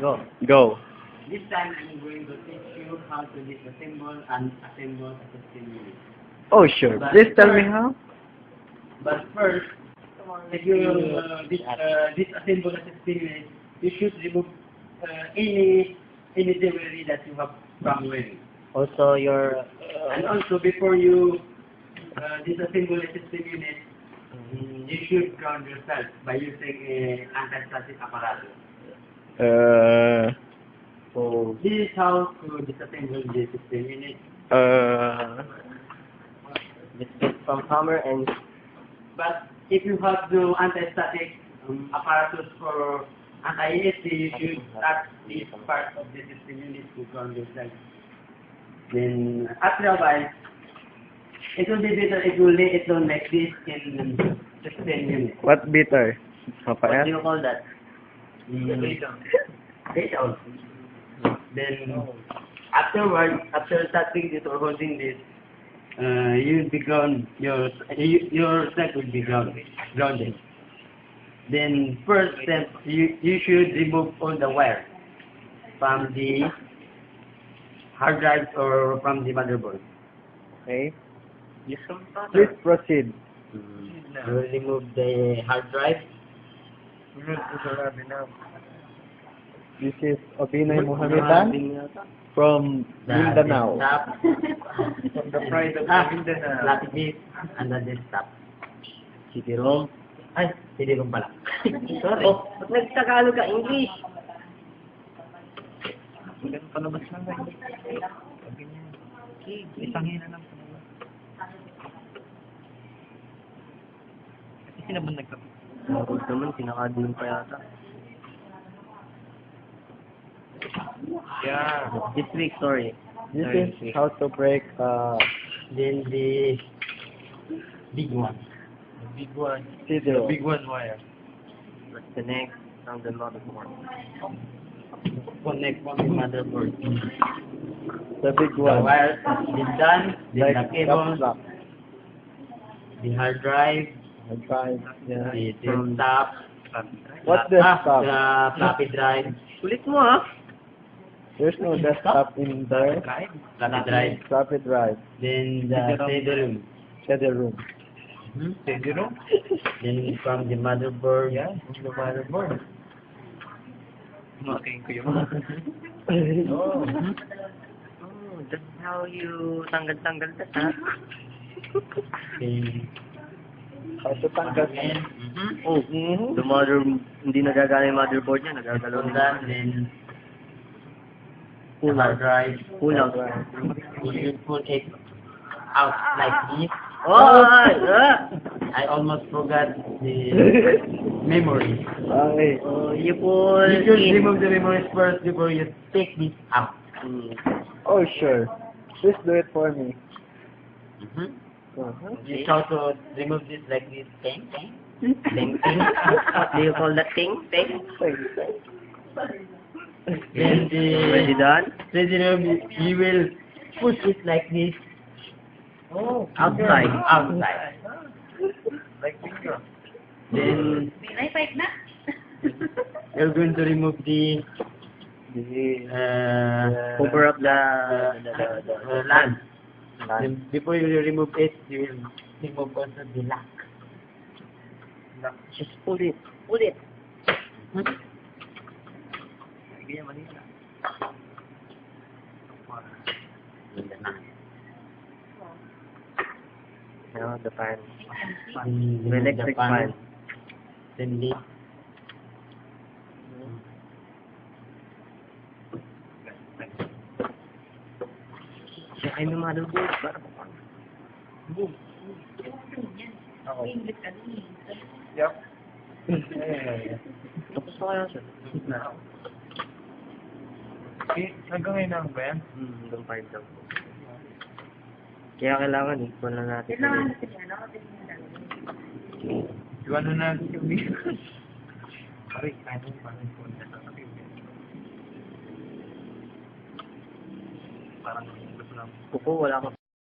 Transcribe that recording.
Go. Go. This time I'm going to teach you how to disassemble and assemble a system unit. Oh, sure. But Please tell me first- how. But first, if you disassemble a system unit, you should remove any jewelry that you have from wearing. Also, your... And also, before you disassemble a system unit, you should ground yourself by using an anti-static apparatus. So this is how to disassemble the system unit. Just get from hammer and... But if you have no anti-static apparatus for anti-ESC, you should start this part of the system unit to ground yourself. Then after a while, it will be better if you lay it down like this in the system unit. What bitter? What do you call that? Lay down. Then afterwards, after starting this or holding this, you'll be ground, your self will be grounded. Then first step, you should remove all the wire from the hard drive or from the motherboard. Okay. Use some Please proceed. You will remove the hard drive. This is Obinay Mohamedan from Mindanao. From the pride of Mindanao. Floppy disk and the desktop. CD-ROM. Ay, CD-ROM pala. Sorry. Ba't nagtagalog ka? English? Ganun palabas lang ba? Sabi niya. Isang hina lang. Kasi sino ba nagkapit? Huwag naman, kinakadulong pa yata. Yeah. This week, sorry. This is how to break Then the big one. big one. CD-ROM. Big one wire. What's the next? Sound the motherboard. Connect from the motherboard. The big The one. wires is done. Then the cable, Laptop. the hard drive, I tried. Yeah. the desktop. What's desktop? The floppy drive. Kulit mo, ha? There's no desktop in there. Floppy drive. Floppy drive. Then the CD-ROM. CD-ROM. CD-ROM? Then from the motherboard. Yeah, the motherboard. Makain ko yung Oh. Oh, that's how you tanggal-tanggal that, ha? Then, How to tanggal. Oh, the mother, hindi nagagana yung motherboard niya, nagagalaw from na. that, then the hard drive. Pull out. You should pull it out like this. Oh! I almost forgot the memory. Okay. Oh, you pull You should in. remove the memories first before you take this out. Oh, sure. Please do it for me. You try to remove this like this. Ting, ting. Ting, ting. Do you call that ting? Ting? Then Already the done? CD-ROM, you will push it like this. Oh, outside. Outside. Like finger. Then you're going to remove the Cover up the land. Then before you remove it, you will remove also the lock. Just pull it. Pull it. Now the fan. The electric fan. Then the Siya ay may motherboard. Para pa paano? Boom. Yep. Tapos na kaya siya. Okay, hanggang ngayon lang ba yan? Hanggang 5 daw. Kaya kailangan equal na natin. Iwan na natin yung video. Aray, kaya mo parang phone na sa sabi. Parang gusto lang. Kuko, wala ka